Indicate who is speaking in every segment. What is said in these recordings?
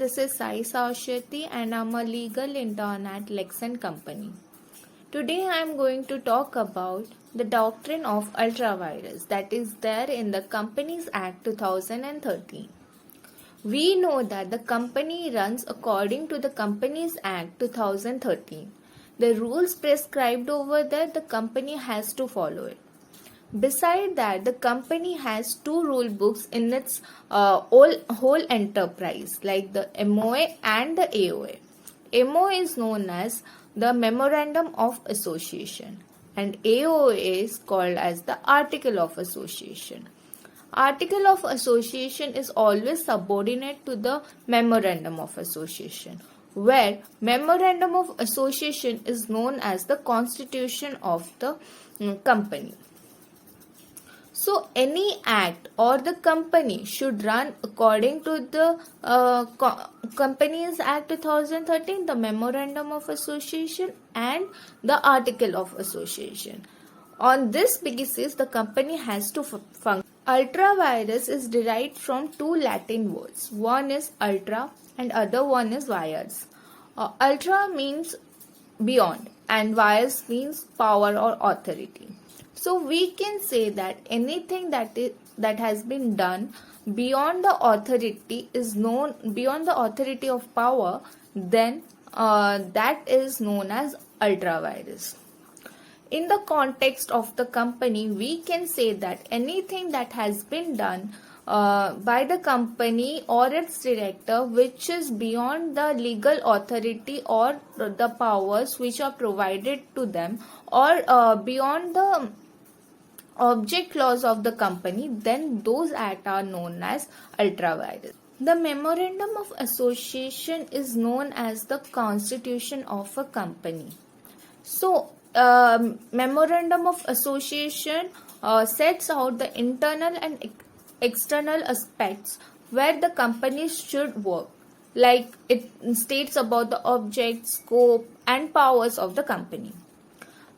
Speaker 1: this is Sai Saushati and I'm a legal intern at Lex & Company. Today I am going to talk about the doctrine of ultra-vires that is there in the Companies Act 2013. We know that the company runs according to the Companies Act 2013. The rules prescribed over there, the company has to follow it. Beside that, the company has two rule books in its whole enterprise, like the MOA and the AOA. MOA is known as the Memorandum of Association and AOA is called as the Article of Association. Article of Association is always subordinate to the Memorandum of Association, where Memorandum of Association is known as the Constitution of the company. So, any act or the company should run according to the Companies Act 2013, the Memorandum of Association and the Article of Association. On this basis, the company has to function. Ultra-vires is derived from two Latin words. One is ultra and other one is vires. Ultra means beyond and vires means power or authority. So we can say that anything that has been done beyond the authority is known beyond the authority of power, then that is known as ultra-vires. In the context of the company, we can say that anything that has been done by the company or its director which is beyond the legal authority or the powers which are provided to them or beyond the object clause of the company, then those acts are known as ultra-vires. The Memorandum of Association is known as the Constitution of a company. So, Memorandum of Association sets out the internal and external aspects where the companies should work, like it states about the object, scope and powers of the company.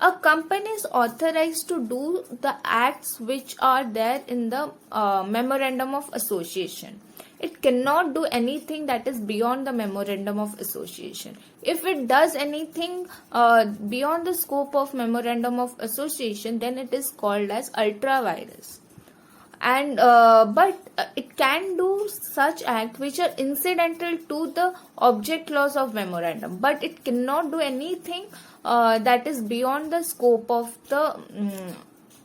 Speaker 1: A company is authorized to do the acts which are there in the Memorandum of Association. It cannot do anything that is beyond the Memorandum of Association. If it does anything beyond the scope of Memorandum of Association, then it is called as ultra-vires. And but it can do such acts which are incidental to the object clause of memorandum, but it cannot do anything that is beyond the scope of the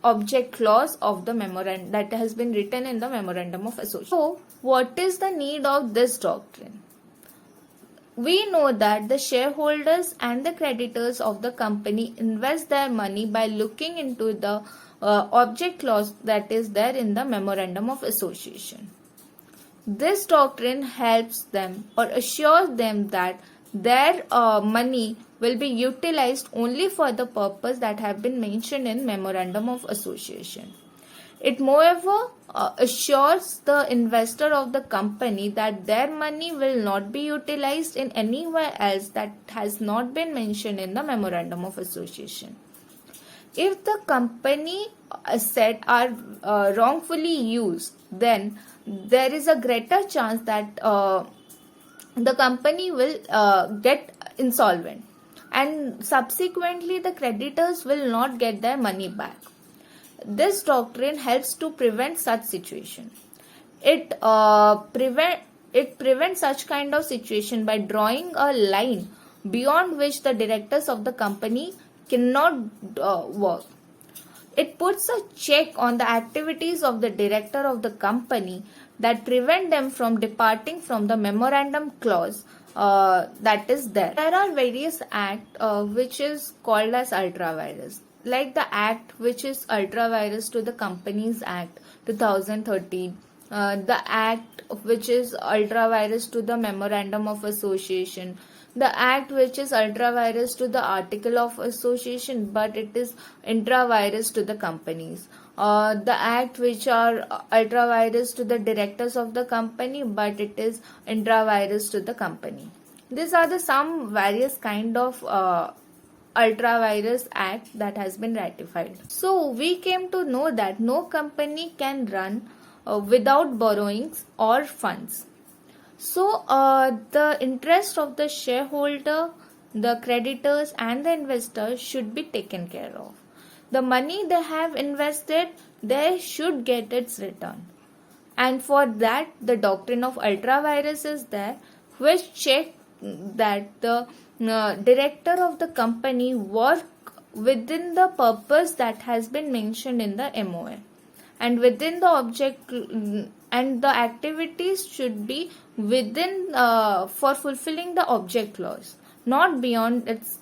Speaker 1: object clause of the memorandum that has been written in the Memorandum of Association. So, what is the need of this doctrine? We know that the shareholders and the creditors of the company invest their money by looking into the object clause that is there in the Memorandum of Association. This doctrine helps them or assures them that their money will be utilized only for the purpose that have been mentioned in Memorandum of Association. It moreover assures the investor of the company that their money will not be utilized in anywhere else that has not been mentioned in the Memorandum of Association. If the company asset are wrongfully used, then there is a greater chance that the company will get insolvent and subsequently the creditors will not get their money back. This doctrine helps to prevent such situation. It prevents such kind of situation by drawing a line beyond which the directors of the company cannot work. It puts a check on the activities of the director of the company that prevent them from departing from the memorandum clause that is there. There are various acts which is called as ultra-vires, like the act which is ultra-vires to the Companies Act 2013, the act which is ultra-vires to the Memorandum of Association, the act which is ultra-vires to the Article of Association but it is intra-vires to the companies, the act which are ultra-vires to the directors of the company but it is intra-vires to the company. These are the some various kind of ultra-vires act that has been ratified. So we came to know that no company can run without borrowings or funds. So, the interest of the shareholder, the creditors, and the investors should be taken care of. The money they have invested, they should get its return. And for that, the doctrine of ultra vires is there, which check that the director of the company work within the purpose that has been mentioned in the MOA, and within the object, and the activities should be within for fulfilling the object clause, not beyond its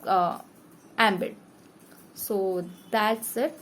Speaker 1: ambit. So that's it.